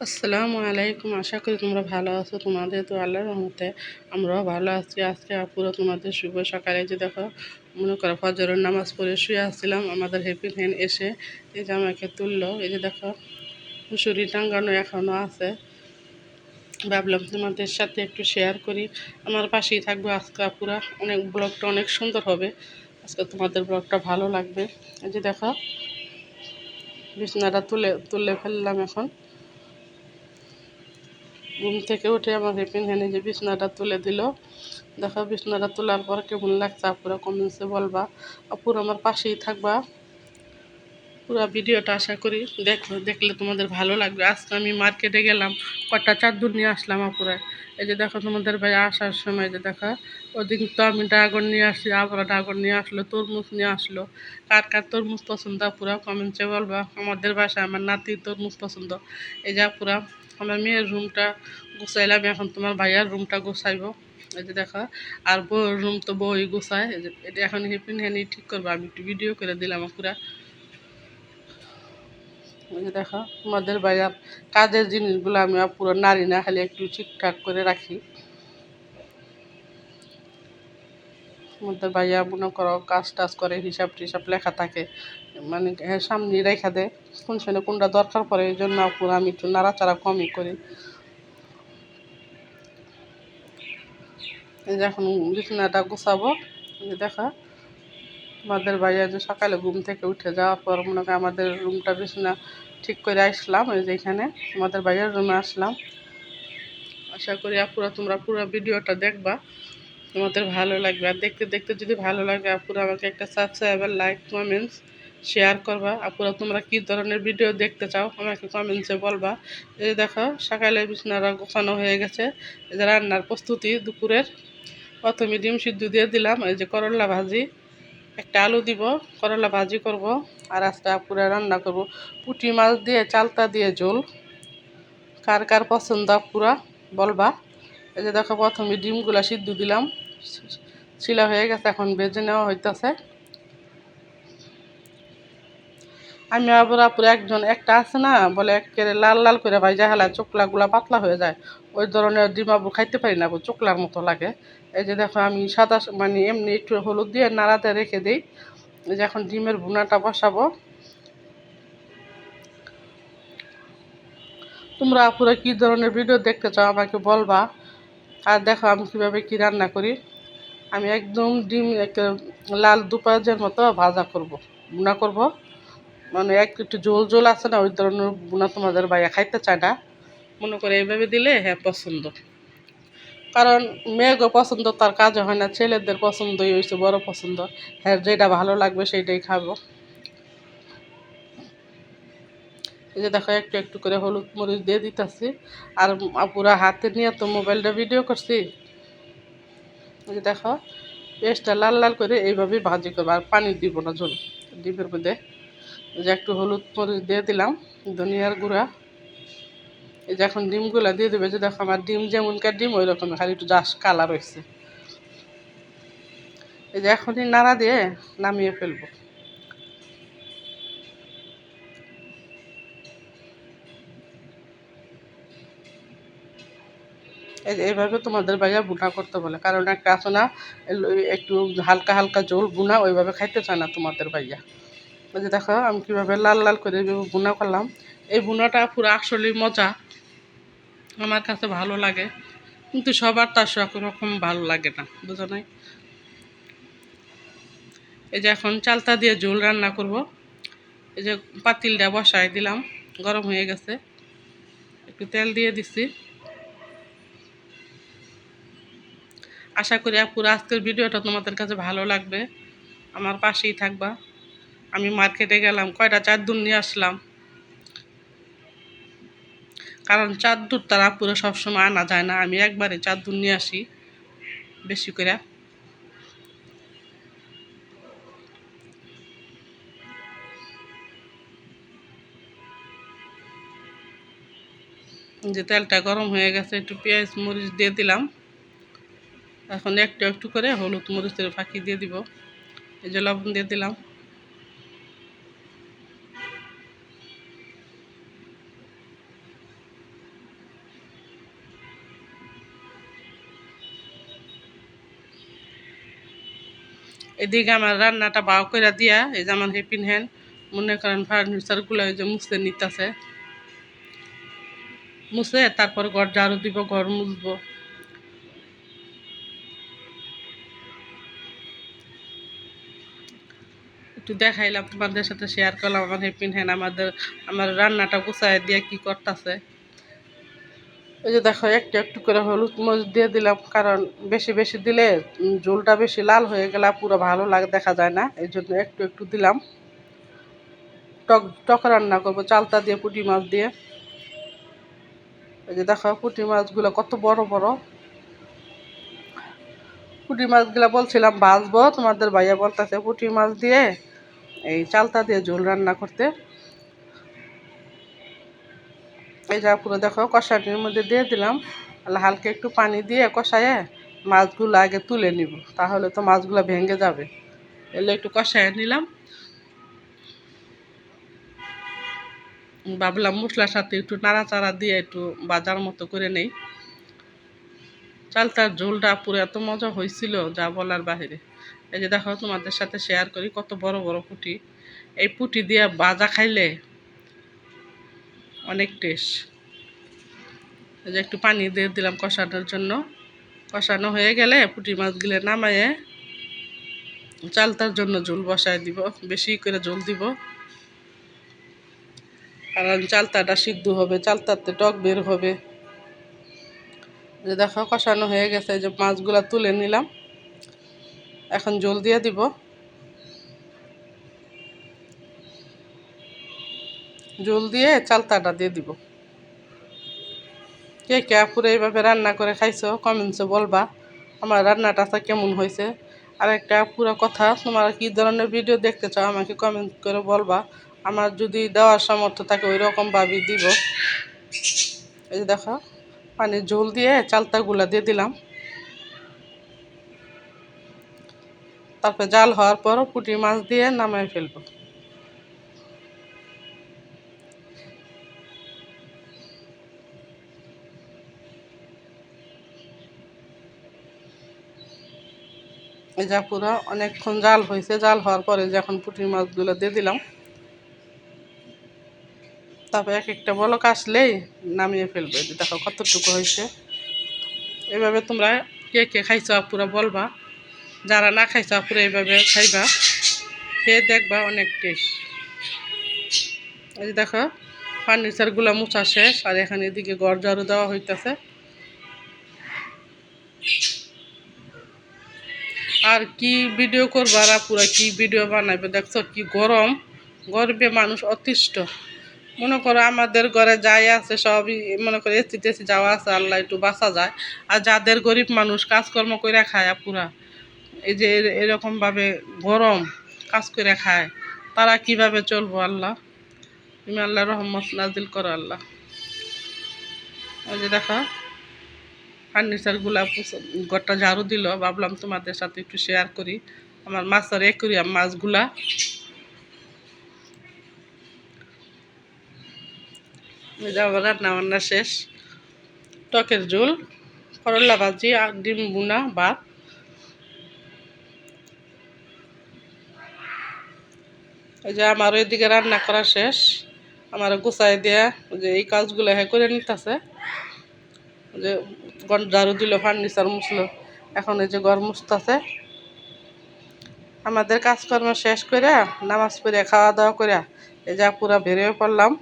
আসসালামু আলাইকুম। আশা করি তোমরা ভালো আছো। তোমাদের তো আল্লাহর রহমতে আমরাও ভালো আছি। আজকে আপুরা তোমাদের শুভ সকালে যে দেখো, মনে করো ফজরের নামাজ পড়ে শুয়ে আসছিলাম, আমাদের হ্যাপি ফ্যান এসে এই যে আমাকে তুললো। এই যে দেখো, মুসুরি টাঙ্গানো এখনও আছে। ভাবলাম তোমাদের সাথে একটু শেয়ার করি। আমার পাশেই থাকবে আজকে আপুরা। ব্লগটা অনেক সুন্দর হবে আজকে, তোমাদের ব্লগটা ভালো লাগবে। এই যে দেখো, বিছনাটা তুলে ফেললাম এখন। ঘুম থেকে উঠে আমার রিপিন হ্যানি যে বিছনাটা তুলে দিল। দেখো, বিছনাটা তোলার পর কেমন লাগছে আপুরা কমেন্টসে বলবা। আপুরা আমার পাশেই থাকবা, পুরো ভিডিওটা আশা করি দেখলে তোমাদের ভালো লাগবে। আজকে আমি মার্কেটে গেলাম, কটা চাদর নিয়ে আসলাম আপুরা। এই যে দেখো, তোমাদের ভাই আসার সময় যে দেখো, ওদিন তো আমি ড্রাগন নিয়ে আসছি, আবার ড্রাগন নিয়ে আসলো, তরমুজ নিয়ে আসলো। কার কার তরমুজ পছন্দ আপুরা কমেন্টসে বলবা। আমাদের বাসায় আমার নাতির তরমুজ পছন্দ। এই যে আপুরা, আমার মেয়ের রুমটা গুছাইলাম, এখন তোমার ভাইয়ার রুমটা গুছাইবো। এই যে দেখো, আর বউর রুম তো বউই গুছায়। এই যে এটা এখন হেপিন হ্যানি ঠিক করবো, আমি একটু ভিডিও করে দিলাম আপুরা। ওই যে দেখো, আমাদের ভাইয়ার কাজের জিনিসগুলো আমি পুরো নারী না, খালি একটু ঠিকঠাক করে রাখি। আমাদের ভাইয়া মনে করো কাজ টাজ করে, হিসাব টিসাব লেখা থাকে, মানে সামনে রেখা দেয় কোন সময় কোনটা দরকার পড়ে। এই জন্য পুরো আমি একটু নাড়াচাড়া কমই করি। এই যে এখন বিছানাটা গোছাবো। এই যে দেখা, আমাদের ভাইয়া যে সকালে ঘুম থেকে উঠে যাওয়ার পর মনে করি আমাদের রুমটা বিছানা ঠিক করে আসলাম। এই যে এখানে আমাদের ভাইয়ার রুমে আসলাম। আশা করি আপুরা তোমরা পুরো ভিডিওটা দেখবা, তোমাদের ভালো লাগবে। আর দেখতে দেখতে যদি ভালো লাগে আপুরা আমাকে একটা সাবস্ক্রাইবার, লাইক, কমেন্টস, শেয়ার করবা। আপুরা তোমরা কী ধরনের ভিডিও দেখতে চাও আমাকে কমেন্টসে বলবা। এই দেখো, সকালে বিছানাটা গোছানো হয়ে গেছে। এই যে রান্নার প্রস্তুতি দুপুরের। প্রথমে ডিম সিদ্ধ দিয়ে দিলাম। এই যে করলা ভাজি, একটা আলু দিব, করলা ভাজি করব। আর আজকে আপুরা রান্না করব পুঁটি মাছ দিয়ে চালতা দিয়ে ঝোল। কার কার পছন্দ আপুরা বলবা। এই যে দেখো, প্রথমে ডিমগুলা সিদ্ধ দিলাম, ছিলা হয়ে গেছে, এখন ভেজে নেওয়া হইতেছে। আমি আবার আপুরে একজন একটা আছে না, বলে একেবারে লাল লাল করে ভাইজা হেলায় চোকলাগুলা পাতলা হয়ে যায়, ওই ধরনের ডিম আবু খাইতে পারি না, চোকলার মতো লাগে। এই যে দেখো, আমি সাদা মানে এমনি একটু হলুদ দিয়ে নাড়াতে রেখে দিই। এই যে এখন ডিমের ভুনাটা বসাবো। তোমরা আপুরা কী ধরনের ভিডিও দেখতে চাও আমাকে বলবা। আর দেখো আমি কীভাবে কী রান্না করি। আমি একদম ডিম একটা লাল দুপাজের মতো ভাজা করব, ভুনা করব। মানে একটু ঝোল ঝোল আছে না, ওই ধরনের ভুনা তোমাদের ভাইয়া খাইতে চায় না। মনে করে এইভাবে দিলে হ্যাঁ পছন্দ, কারণ মেয়েগো পছন্দ তার কাজ হয় না, ছেলেদের পছন্দই হয়েছে বড় পছন্দ। হ্যাঁ, যেটা ভালো লাগবে সেইটাই খাবো। এই যে দেখো, একটু একটু করে হলুদ মরিচ দিয়ে দিতেছি। আর পুরা হাতে নিয়ে তো মোবাইলটা ভিডিও করছি। এই যে দেখো, পেঁয়াজটা লাল লাল করে এইভাবেই ভাজি করবো, আর পানি দিব না ঝোল ডিমের মধ্যে। এই যে একটু হলুদ মরিচ দিয়ে দিলাম, ধনিয়ার গুঁড়া। এই যে এখন ডিমগুলা দিয়ে দেবে। যে দেখো, আমার ডিম যেমনকার ডিম ওই রকম, খালি একটু জাস্ট কালার হয়েছে। এই যে এখনই নাড়া দিয়ে নামিয়ে ফেলবো। এই যে এইভাবে তোমাদের ভাইয়া বুনা করতে বলে, কারণ একটা আছে না, একটু হালকা হালকা ঝোল বুনা ওইভাবে খাইতে চায় না তোমাদের ভাইয়া। ওই যে দেখো, আমি কীভাবে লাল লাল করে এইভাবে বুনা করলাম। এই বুনাটা পুরো আসলেই মজা, আমার কাছে ভালো লাগে, কিন্তু সবার তার রকম ভালো লাগে না, বুঝো নাই। এই যে এখন চালতা দিয়ে ঝোল রান্না করব। এই যে পাতিলটা বসাই দিলাম, গরম হয়ে গেছে, একটু তেল দিয়ে দিচ্ছি। আশা করি পুরো আজকের ভিডিওটা তোমাদের কাছে ভালো লাগবে, আমার পাশেই থাকবা। আমি মার্কেটে গেলাম, কয়টা চাদর নিয়ে আসলাম, কারণ চাদর তারা পুরো সবসময় আনা যায় না, আমি একবারে চাদর নিয়ে আসি বেশি করে। যে তেলটা গরম হয়ে গেছে, একটু পেঁয়াজ মরিচ দিয়ে দিলাম। এখন একটু একটু করে হলুদ মরিচের ফাঁকি দিয়ে দিব। এই যে লবণ দিয়ে দিলাম। এদিকে আমার রান্নাটা বাও করে দিয়া এই যে আমার হেপিন হ্যান্ড মনে করেন ফার্নিচারগুলো এই যে মুছতে নিতেছে, মুছে তারপর ঘর ঝাড়ু দিব, ঘর মুছবো। একটু দেখাইলাম তোমাদের সাথে, শেয়ার করলাম আমার হেপিন হ্যান্ড আমার রান্নাটা গুছাই দিয়ে কি করতেছে। এই যে দেখো একটু একটু করে হলুদ মরিচ দিয়ে দিলাম, কারণ বেশি বেশি দিলে ঝোলটা বেশি লাল হয়ে গেলে পুরো ভালো দেখা যায় না, এই জন্য একটু একটু দিলাম। টক রান্না করবো চালতা দিয়ে, পুঁটি মাছ দিয়ে। এই যে দেখো পুঁটি মাছগুলো কত বড় বড়। পুঁটি মাছগুলো বলছিলাম ভাজবো, তোমাদের ভাইয়া বলতেছে পুঁটি মাছ দিয়ে এই চালতা দিয়ে ঝোল রান্না করতে। এই যা পুরো দেখো কষাটির মধ্যে দিয়ে দিলাম, হালকা একটু পানি দিয়ে কষায়ে মাছগুলো আগে তুলে নিব, তাহলে তো মাছগুলো ভেঙে যাবে। এলে একটু কষায় নিলাম, ভাবলাম মশলার সাথে একটু নাড়াচাড়া দিয়ে একটু বাজার মতো করে নেই। চালতার ঝোলটা পুরো এত মজা হয়েছিল যা বলার বাহিরে। এই যে দেখো তোমাদের সাথে শেয়ার করি কত বড় বড় পুঁটি। এই পুঁটি দিয়ে ভাজা খাইলে অনেক টেস্ট। এই যে একটু পানি দিয়ে দিলাম কষানোর জন্য। কষানো হয়ে গেলে পুঁটি মাছগুলো নামায়ে চালতার জন্য ঝোল বসায় দিব, বেশি করে ঝোল দিব, কারণ চালতাটা সিদ্ধ হবে, চালতাতে টক বের হবে। যে দেখো কষানো হয়ে গেছে, যে মাছগুলা তুলে নিলাম, এখন ঝোল দিয়ে দিব। ঝোল দিয়ে চালতাটা দিয়ে দিব। কে কে আপুরে এইভাবে রান্না করে খাইছো কমেন্টসে বলবা আমার রান্নাটা কেমন হয়েছে। আর একটা পুরো কথা, তোমরা কী ধরনের ভিডিও দেখতে চাও আমাকে কমেন্ট করে বলবা, আমার যদি দেওয়ার সামর্থ্য থাকে ওই রকমভাবেই দিব। এই যে দেখো পানির ঝোল দিয়ে চালতাগুলা দিয়ে দিলাম, তারপরে জাল হওয়ার পর পুঁটি মাছ দিয়ে নামাই ফেলবো। এই যা পুরো অনেকক্ষণ জাল হয়েছে, জাল হওয়ার পরে যখন পুঁটি মাছগুলো দিয়ে দিলাম, তারপরে এক একটা বলক আসলেই নামিয়ে ফেলবো। এই যে দেখো কতটুকু হয়েছে। এইভাবে তোমরা কে কে খাইছো আপুরা বলবা, যারা না খাইছো আপুরা এইভাবে খাইবা, খেয়ে দেখবা অনেক টেস্ট। এই যে দেখো ফার্নিচারগুলো মোছা শেষ, আর এখানে এদিকে ঘর ঝাড়ু দেওয়া হইতেছে। আর কি ভিডিও করবার আপুরা, কি ভিডিও বানাইবে, দেখছো কি গরম, গরমে মানুষ অতিষ্ঠ। মনে করো আমাদের ঘরে যাই আছে সবই মনে করো এসি টেসি যাওয়া আছে, আল্লাহ একটু বাঁচা যায়। আর যাদের গরিব মানুষ কাজকর্ম করে খায় আপুরা, এই যে এরকমভাবে গরম কাজ করে খায়, তারা কিভাবে চলবো আল্লাহ, তুমি আল্লাহ রহমত নাজিল করো আল্লাহ। ওই যে দেখো ফার্নিচারগুলা ঘরটা ঝাড়ু দিল, ভাবলাম তোমাদের সাথে একটু শেয়ার করি আমার মাছের অ্যাকুরিয়াম মাছগুলা। আমার রান্না বান্না শেষ, টকের ঝোল, করলা ভাজি আর ডিম বুনা ভাত। এই যে আমারও এদিকে রান্না করা শেষ, আমার গুছাই দেয়া যে এই কাজগুলো করে নিতেছে, যে ঘর ঝাড়ু দিল, ফার্নিচার মুছলো, এখন এই যে ঘর মুছতেছে। আমাদের কাজকর্ম শেষ করে নামাজ পড়ে খাওয়া দাওয়া করে এই যে পুরা বেরিয়ে পড়লাম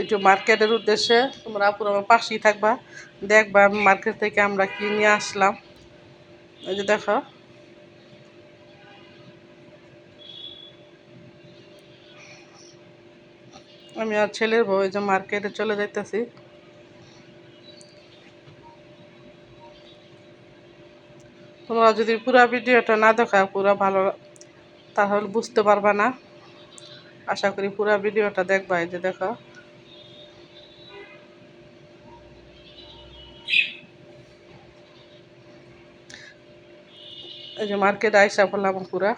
একটু মার্কেটের উদ্দেশ্যে। তোমরা পুরো আমার পাশেই থাকবা, দেখবা মার্কেট থেকে আমরা কি নিয়ে আসলাম। এই যে দেখো আমি আর ছেলের বউ এই যে মার্কেটে চলে যাইতেছি। তোমরা যদি পুরো ভিডিওটা না দেখা পুরো ভালো, তাহলে বুঝতে পারবা না। আশা করি পুরো ভিডিওটা দেখবা। এই যে দেখো এই যে মার্কেট আইসা পড়লাম পুরা।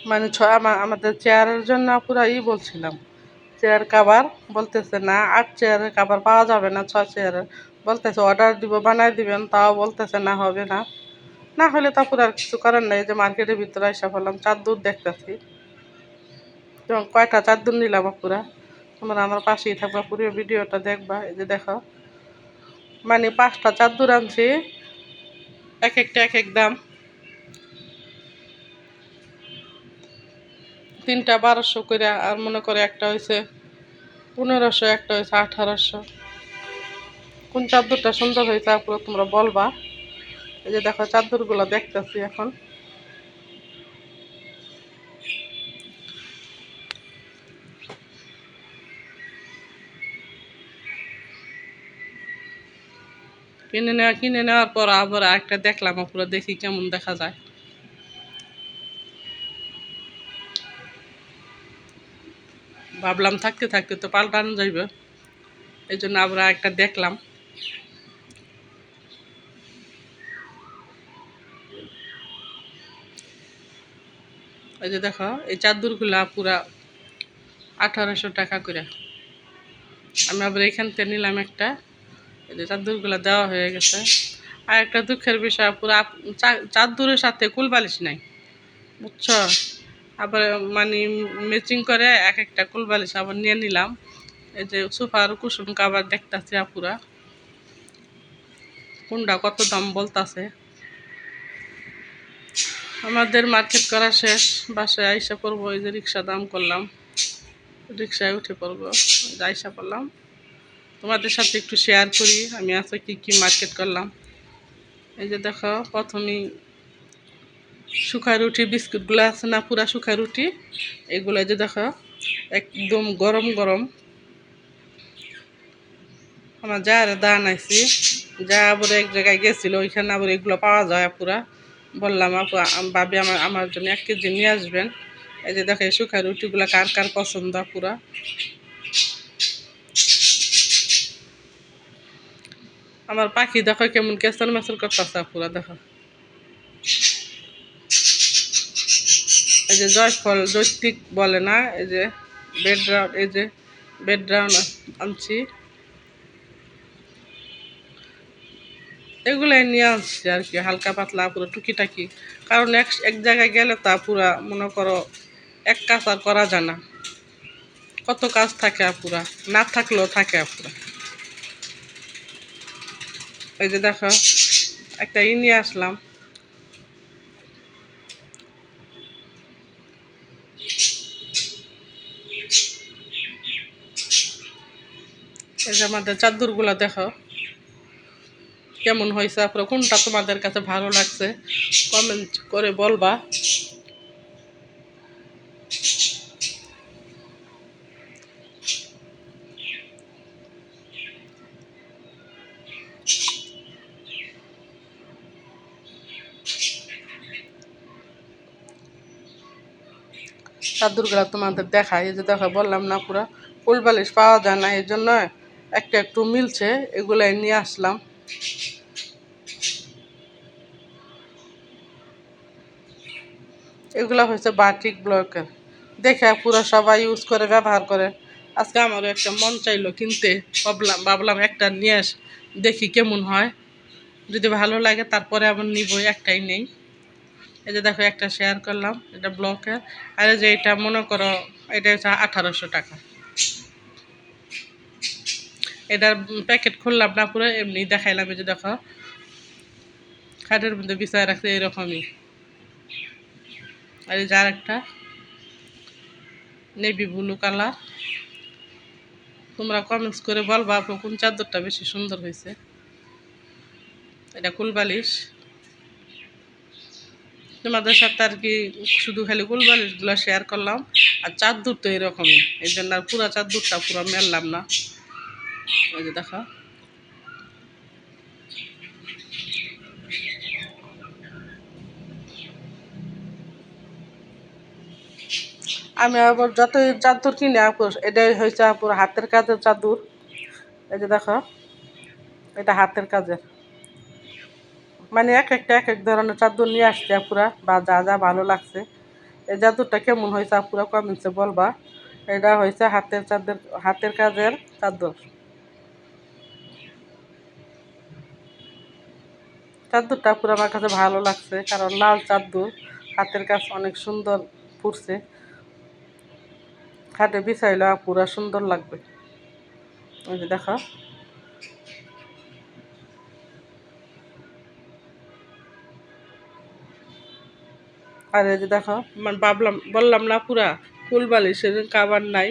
মানে আমাদের চেয়ারের জন্য পুরা বলছিলাম চেয়ার কাভার, বলতেছে না 8 চেয়ারের কাভার পাওয়া যাবে না, 6 চেয়ারের বলতেছে অর্ডার দিব বানাই দিবেন, তাও বলতেছে না হবে না। না হলে তারপর আর কিছু করার নাই, যে মার্কেটের ভিতরে এসে পড়লাম, চাদর দেখতেছি। যেমন কয়টা চাদর নিলাম পুরা, তোমরা আমার পাশেই থাকবা, পুরো ভিডিওটা দেখবা। এই যে দেখো, মানে 5টা চাদর আনছি, এক একটা এক এক দাম। 3টা 1200 করে, আর মনে করে একটা হয়েছে 1500, একটা হয়েছে 1800। কোন চাদরটা সুন্দর হয়েছে আপুরা তোমরা বলবা। এই যে দেখো চাদরগুলো দেখতেছি এখন। কিনে নেওয়ার পর আবার একটা দেখলাম পুরো, দেখি কেমন দেখা যায়। ভাবলাম থাকতে থাকতে তো পাল্টানো যাইবে, এই জন্য আবার একটা দেখলাম। এই যে দেখো এই চাদরগুলা পুরা 1800 টাকা করে। আমি আবার এখান থেকে নিলাম একটা। এই যে চাদরগুলা দেওয়া হয়ে গেছে। আর একটা দুঃখের বিষয়, পুরা চাদরের সাথে কুলবালিশ নাই, বুঝছো। আবার মানে ম্যাচিং করে এক একটা কুলবালিশ আবার নিয়ে নিলাম। এই যে সোফার কুসুম কাভার দেখতেছি আপুরা, কোনটা কত দাম বলতাছে। আমাদের মার্কেট করা শেষ, বাসায় আইসা পড়বো। এই যে রিক্সা দাম করলাম, রিক্সায় উঠে পড়বো, আইসা পড়লাম। তোমাদের সাথে একটু শেয়ার করি আমি আজকে কি কি মার্কেট করলাম। এই যে দেখো, প্রথমেই শুকায় রুটি বিস্কুটগুলো আছে না, পুরা শুকায় রুটি, এগুলো যে দেখো একদম গরম গরম। আমার যার দান আইছি, যা আবার এক জায়গায় গেছিল, ওইখানে আবার এগুলো পাওয়া যায় পুরা। বললাম আপু ভাবি আমার জন্য 1 কেজি নিয়ে আসবেন। এই যে দেখো এই শুকায় রুটিগুলো কার কার পছন্দ পুরা। আমার পাখি দেখো কেমন কেসর মেসর করতেছে পুরা, দেখো। এই যে জয়ফল জৈতিক বলে না, এই যে বেড রাউন্ড, এই যে বেড রাউন্ড আনছি, এগুলাই নিয়ে আসছি আর কি, হালকা পাতলা পুরো টুকিটাকি। কারণ এক জায়গায় গেলে তা পুরা মনে করো এক কাজ আর করা যায় না, কত কাজ থাকে আপুরা, না থাকলেও থাকে আপুরা। এই যে দেখো একটা নিয়ে আসলাম। এই যে আমাদের চাদরগুলা দেখো কেমন হয়েছে আপুরা, কোনটা তোমাদের কাছে ভালো লাগছে কমেন্ট করে বলবা। চাদরগুলা তোমাদের দেখায়। এই যে দেখো বললাম না পুরা ফুল বালিশ পাওয়া যায় না, এই জন্য একটা একটু মিলছে, এগুলাই নিয়ে আসলাম। এগুলো হচ্ছে বাটিক ব্লকের, দেখে পুরো সবাই ইউজ করে ব্যবহার করে। আজকে আমারও একটা মন চাইলো কিনতে, ভাবলাম একটা নিয়ে দেখি কেমন হয়, যদি ভালো লাগে তারপরে আবার নিবই, একটাই নেই। এই যে দেখো একটা শেয়ার করলাম, এটা ব্লকের। আর এই যে এটা মনে করো এটা হচ্ছে 1800 টাকা। এটার প্যাকেট খুললাম না, পুরো এমনি দেখাইলাম। এই যে দেখো খাটের মধ্যে বিছায় রাখছে এরকমই। আর এই যে আরেকটা নেভি ব্লু কালার। তোমরা কমেন্টস করে বলবা আপু কোন চাদরটা বেশি সুন্দর হয়েছে। এটা কুলবালিশ, তোমাদের সাথে আর কি শুধু খালি কুলবালিশগুলো শেয়ার করলাম। আর চাদর তো এরকমই, এই জন্য আর পুরা চাদরটা পুরো মেললাম না। ওই যে দেখো আমি আবার যতই চাদর কিনে আপুর, এটাই হয়েছে আপুর হাতের কাজের চাদর। এই যে দেখো এটা হাতের কাজের, মানে এক একটা এক এক ধরনের চাদর নিয়ে আসছে আপুরা, বা যা যা ভালো লাগছে এই চাদরটা কেমন হয়েছে আপুরা কমেন্টসে বলবা। এটা হয়েছে হাতের কাজের চাদর। চাদরটা পুরো আমার কাছে ভালো লাগছে, কারণ লাল চাদর, হাতের কাজ অনেক সুন্দর পড়ছে, খাটে বিছাইলে পুরা সুন্দর লাগবে। এই যে দেখো, আর এই যে দেখো, মানে বললাম না পুরা ফুল বালিশের কাবার নাই,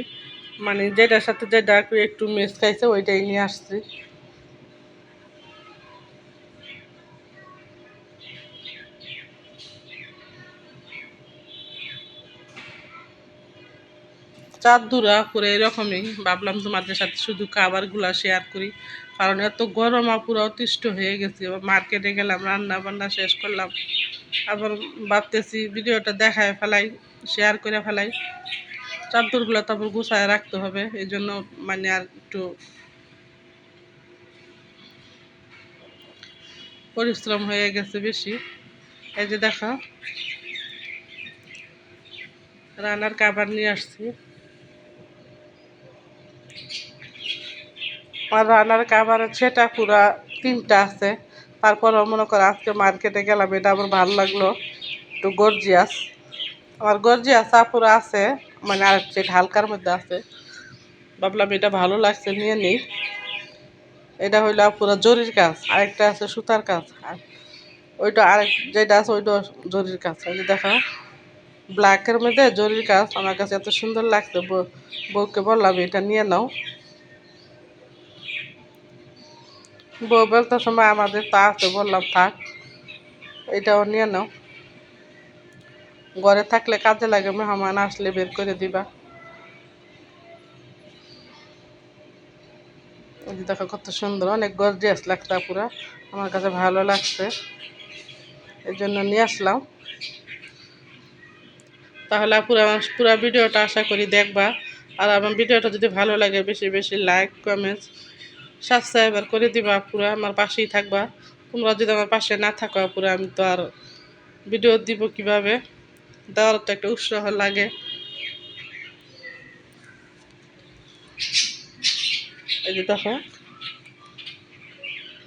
মানে যেটার সাথে যেটা একটু মিক্স খাইছে ওইটাই নিয়ে আসছি। চাঁদুরা করে এরকমই ভাবলাম তোমাদের সাথে শুধু খাবারগুলা শেয়ার করি, কারণ এত গরম পুরো অতিষ্ঠ হয়ে গেছি। আবার মার্কেটে গেলাম, রান্না বান্না শেষ করলাম, আবার ভাবতেছি ভিডিওটা দেখায় ফেলাই, শেয়ার করে ফেলাই। চাদরগুলো তারপর গুছায় রাখতে হবে, এই জন্য মানে আর একটু পরিশ্রম হয়ে গেছে বেশি। এই যে দেখো, রান্নার খাবার নিয়ে আসছি। আর রান্নার খাবারের সেটা পুরা 3টা আছে। তারপরও মনে করো আজকে মার্কেটে গেলাম, এটা আমার ভালো লাগলো, একটু গর্জিয়াস। আমার গর্জিয়াস পুরো আছে, মানে আর একটু হালকার মধ্যে আছে, ভাবলাম এটা ভালো লাগছে নিয়ে নিই। এটা হইলো পুরো জরির কাজ, আরেকটা আছে সুতার কাজ, আর ওইটা আরেক যেটা আছে ওইটা জরির কাজ। এই যে দেখো, ব্ল্যাকের মধ্যে জরির কাজ, আমার কাছে এত সুন্দর লাগছে, বউকে বললাম এটা নিয়ে নাও। বউ বলতে সময় আমাদের তা আছে, বললাম থাক, এটাও নিয়ে নাও, ঘরে থাকলে কাজে লাগে, মেহমান আসলে বের করে দিবা। এই যে দেখো কত সুন্দর, অনেক গর্জিয়াস লাগছে পুরা, আমার কাছে ভালো লাগছে, এই জন্য নিয়ে আসলাম। তাহলে পুরা ভিডিওটা আশা করি দেখবা। আর আমার ভিডিওটা যদি ভালো লাগে বেশি বেশি লাইক কমেন্টস সাবস্ক্রাইবার করে দিবা, পুরা আমার পাশেই থাকবা। তোমরা যদি আমার পাশে না থাকো পুরা, আমি তো আর ভিডিও দিব কিভাবে, দেওয়ার তো একটা উৎসাহ লাগে। এই যে দেখো,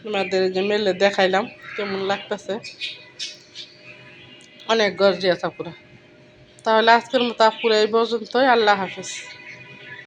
তোমাদের যে মেলে দেখাইলাম কেমন লাগতেছে, অনেক গর্জিয়াস আপুরা। তাহলে আজকের মতো আপুরা এই পর্যন্তই, আল্লাহ হাফিজ।